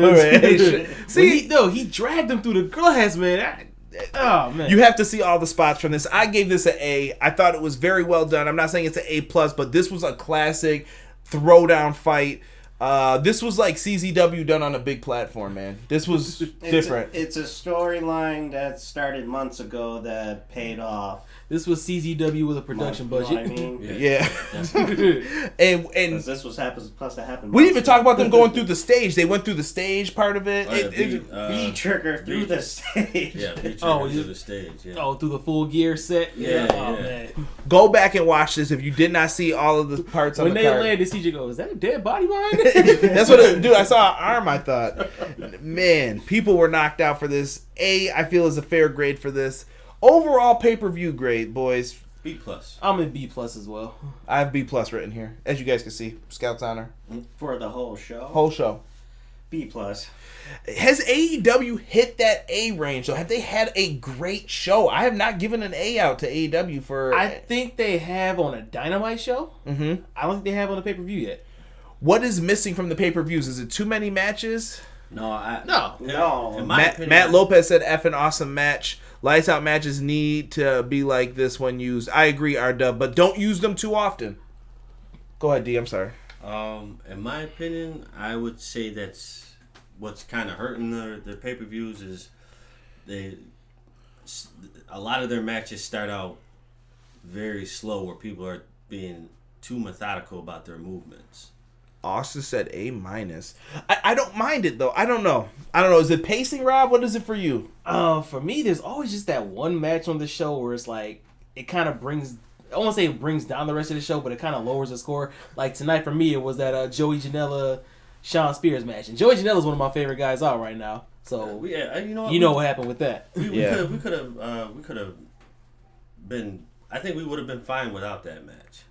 See, he dragged him through the glass, man. Oh man! You have to see all the spots from this. I gave this an A. I thought it was very well done. I'm not saying it's an A+, but this was a classic throwdown fight. This was like CZW done on a big platform, man. This was different. It's a storyline that started months ago that paid off. This was CZW with a production budget. You know what I mean? Yeah. and this was supposed to happen. We didn't even talk about them going through the stage. They went through the stage part of it. V-trigger through the stage. Yeah, V-trigger through the stage. Yeah. Oh, through the full gear set. Yeah. Man. Go back and watch this if you did not see all of the parts on the card. When they landed, CJ goes, "Is that a dead body behind it?" That's what dude, I saw an arm, I thought. Man, people were knocked out for this. A, I feel, is a fair grade for this. Overall pay-per-view grade, boys. B+. I'm in B+ as well. I have B+ written here, as you guys can see. Scout's honor. For the whole show? Whole show. B+. Has AEW hit that A range, though? Have they had a great show? I have not given an A out to AEW for... I think they have on a Dynamite show. Mm-hmm. I don't think they have on a pay-per-view yet. What is missing from the pay-per-views? Is it too many matches? No. In my opinion, Matt Lopez said effing awesome match. Lights out matches need to be like this when used. I agree, R-Dub, but don't use them too often. Go ahead, D. I'm sorry. In my opinion, I would say that's what's kind of hurting their pay-per-views is a lot of their matches start out very slow where people are being too methodical about their movements. Austin said A-. I don't mind it, though. I don't know. Is it pacing, Rob? What is it for you? For me, there's always just that one match on the show where it's like, it kind of brings, I won't say it brings down the rest of the show, but it kind of lowers the score. Like tonight for me, it was that Joey Janella, Shawn Spears match. And Joey Janella is one of my favorite guys out right now. So, you know what happened with that. We could have been, I think we would have been fine without that match.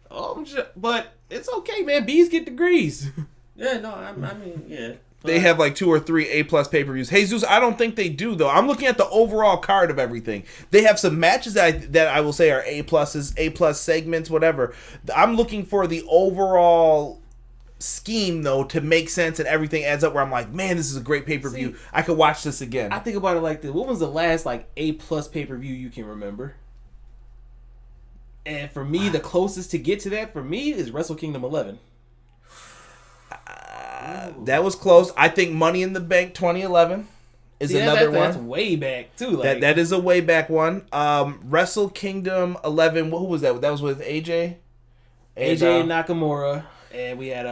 But it's okay, man. Bees get degrees. Yeah, no, I mean, yeah. they have like 2 or 3 A+ pay-per-views. Jesus, I don't think they do though. I'm looking at the overall card of everything. They have some matches that I will say are A+s, A+ segments, whatever. I'm looking for the overall scheme though to make sense and everything adds up where I'm like, man, this is a great pay-per-view. I could watch this again. I think about it like this. What was the last like A+ pay-per-view you can remember? And for me, the closest to get to that for me is Wrestle Kingdom 11. That was close. I think Money in the Bank 2011 is another one. That's way back too. Like, that is a way back one. Wrestle Kingdom 11. Who was that? That was with AJ. AJ and Nakamura, and we had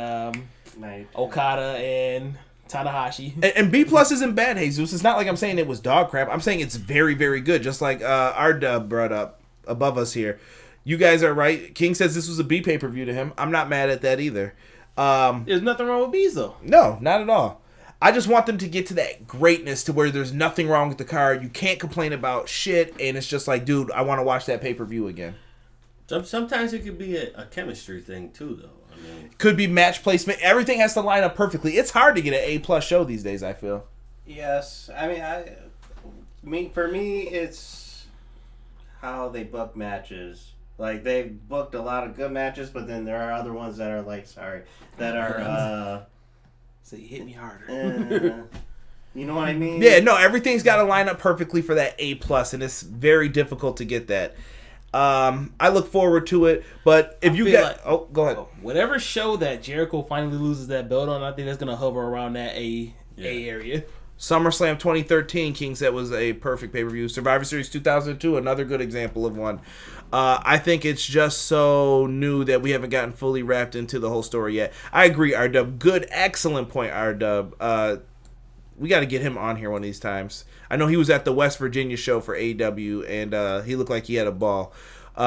Okada and Tanahashi. And B+ isn't bad, Jesus. It's not like I'm saying it was dog crap. I'm saying it's very, very good. Just like R-Dub brought up above us here. You guys are right. King says this was a B pay-per-view to him. I'm not mad at that either. There's nothing wrong with B's though. No, not at all. I just want them to get to that greatness to where there's nothing wrong with the card. You can't complain about shit, and it's just like, dude, I want to watch that pay-per-view again. Sometimes it could be a chemistry thing too, though. I mean, could be match placement. Everything has to line up perfectly. It's hard to get an A+ show these days, I feel. Yes, I mean, for me, it's how they book matches. Like, they've booked a lot of good matches, but then there are other ones that are like, so you hit me harder. You know what I mean? Yeah, no, everything's got to line up perfectly for that A+, and it's very difficult to get that. I look forward to it, but if you got... go ahead. Whatever show that Jericho finally loses that belt on, I think that's going to hover around that A area. SummerSlam 2013, King said, was a perfect pay-per-view. Survivor Series 2002, another good example of one. I think it's just so new that we haven't gotten fully wrapped into the whole story yet. I agree, R-Dub. Good, excellent point, R-Dub. We got to get him on here one of these times. I know he was at the West Virginia show for AEW, and he looked like he had a ball.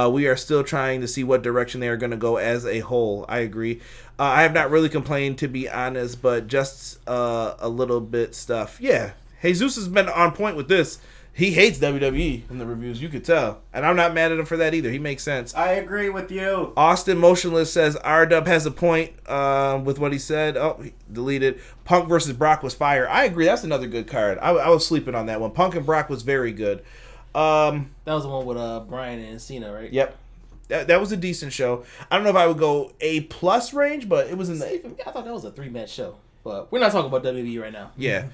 We are still trying to see what direction they are going to go as a whole. I agree. I have not really complained, to be honest, but just a little bit stuff. Yeah, Jesus has been on point with this. He hates WWE in the reviews, you could tell. And I'm not mad at him for that either. He makes sense. I agree with you. Austin Motionless says R-Dub has a point with what he said. Oh, he deleted. Punk versus Brock was fire. I agree. That's another good card. I was sleeping on that one. Punk and Brock was very good. That was the one with Bryan and Cena, right? Yep. That was a decent show. I don't know if I would go A+ range, but it was in the... I thought that was a 3-match show. But we're not talking about WWE right now. Yeah.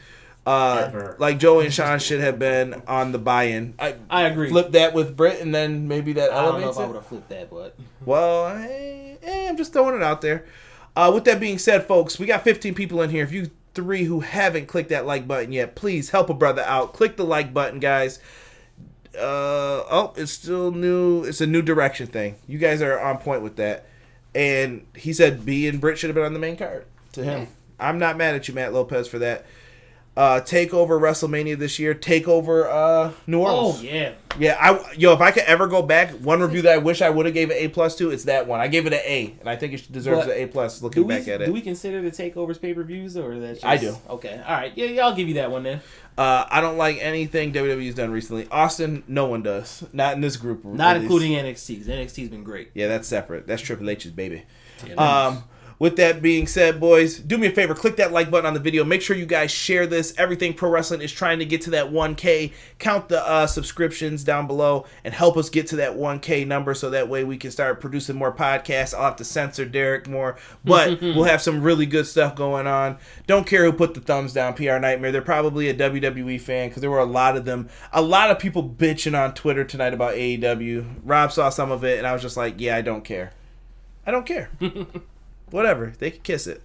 Like Joey and Shawn should have been on the buy-in. I agree. Flip that with Britt, and then maybe that elevates it. I don't know if I would have flipped that, but... Well, I'm just throwing it out there. With that being said, folks, we got 15 people in here. If you 3 who haven't clicked that like button yet, please help a brother out. Click the like button, guys. It's still new. It's a new direction thing. You guys are on point with that. And he said B and Britt should have been on the main card to him. I'm not mad at you, Matt Lopez, for that. TakeOver WrestleMania this year. TakeOver New Orleans. Oh, yeah. Yeah, if I could ever go back, one review that I wish I would have gave an A+ to, it's that one. I gave it an A, and I think it deserves an A+ looking back at it. Do we consider the TakeOvers pay-per-views, or that's just... I do. Okay, all right. Yeah, I'll give you that one then. I don't like anything WWE's done recently. Austin, no one does. Not in this group. Not including NXT's. NXT's been great. Yeah, that's separate. That's Triple H's baby. Yeah, nice. With that being said, boys, do me a favor. Click that like button on the video. Make sure you guys share this. Everything Pro Wrestling is trying to get to that 1K. Count the subscriptions down below and help us get to that 1K number so that way we can start producing more podcasts. I'll have to censor Derek more, but we'll have some really good stuff going on. Don't care who put the thumbs down, PR Nightmare. They're probably a WWE fan because there were a lot of them. A lot of people bitching on Twitter tonight about AEW. Rob saw some of it, and I was just like, yeah, I don't care. I don't care. Whatever. They can kiss it.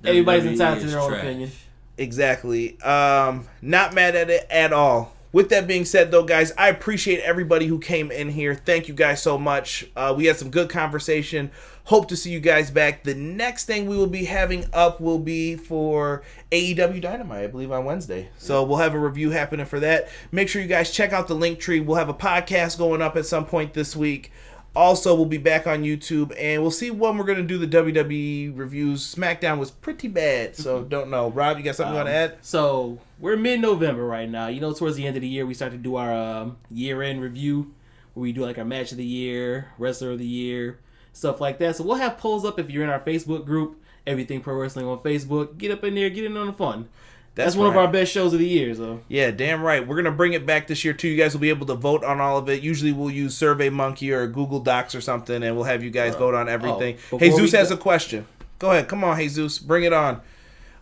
Everybody's entitled to their own opinion. Exactly. Not mad at it at all. With that being said, though, guys, I appreciate everybody who came in here. Thank you guys so much. We had some good conversation. Hope to see you guys back. The next thing we will be having up will be for AEW Dynamite, I believe, on Wednesday. So we'll have a review happening for that. Make sure you guys check out the link tree. We'll have a podcast going up at some point this week. Also, we'll be back on YouTube, and we'll see when we're going to do the WWE reviews. SmackDown was pretty bad, so don't know. Rob, you got something you want to add? So, we're mid-November right now. You know, towards the end of the year, we start to do our year-end review, where we do, like, our match of the year, wrestler of the year, stuff like that. So we'll have polls up if you're in our Facebook group, Everything Pro Wrestling on Facebook. Get up in there, get in on the fun. That's one of our best shows of the year, so. Yeah, damn right. We're going to bring it back this year, too. You guys will be able to vote on all of it. Usually we'll use SurveyMonkey or Google Docs or something, and we'll have you guys vote on everything. Jesus has a question. Go ahead. Come on, Jesus. Bring it on.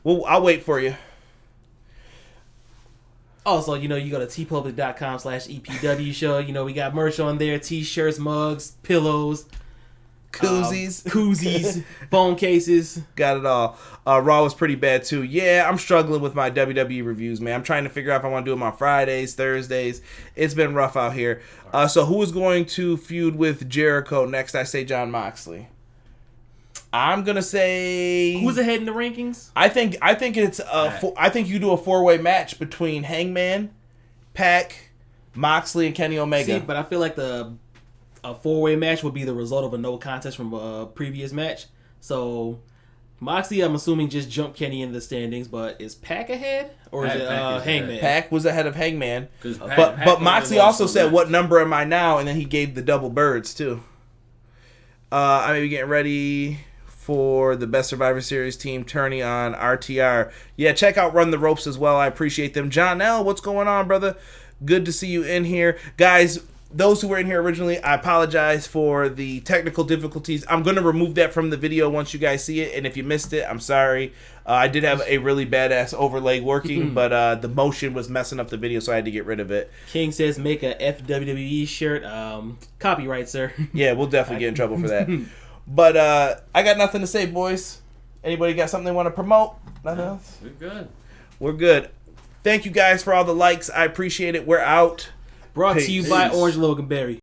I'll wait for you. Also, you go to tpublic.com/EPW show. We got merch on there, T-shirts, mugs, pillows. Koozies, phone cases. Got it all. Raw was pretty bad too. Yeah, I'm struggling with my WWE reviews, man. I'm trying to figure out if I want to do them on Fridays, Thursdays. It's been rough out here. So who is going to feud with Jericho next? I say Jon Moxley. I'm gonna say who's ahead in the rankings? I think it's I think you do a 4-way match between Hangman, Pac, Moxley, and Kenny Omega. See, but I feel like a 4-way match would be the result of a no contest from a previous match. So Moxley, I'm assuming, just jumped Kenny in the standings, but is Pac ahead or is it Hangman? Pac was ahead of Hangman, but Moxley also said, "What number am I now?" And then he gave the double birds too. I may be getting ready for the Best Survivor Series team tourney on RTR. Yeah, check out Run the Ropes as well. I appreciate them. Janela, what's going on, brother? Good to see you in here, guys. Those who were in here originally, I apologize for the technical difficulties. I'm going to remove that from the video once you guys see it, and if you missed it, I'm sorry. I did have a really badass overlay working, but the motion was messing up the video, so I had to get rid of it. King says, make a FWWE shirt. Copyright, sir. Yeah, we'll definitely get in trouble for that. But I got nothing to say, boys. Anybody got something they want to promote? Nothing else? We're good. We're good. Thank you guys for all the likes. I appreciate it. We're out. Brought to you by Orange Logan Berry.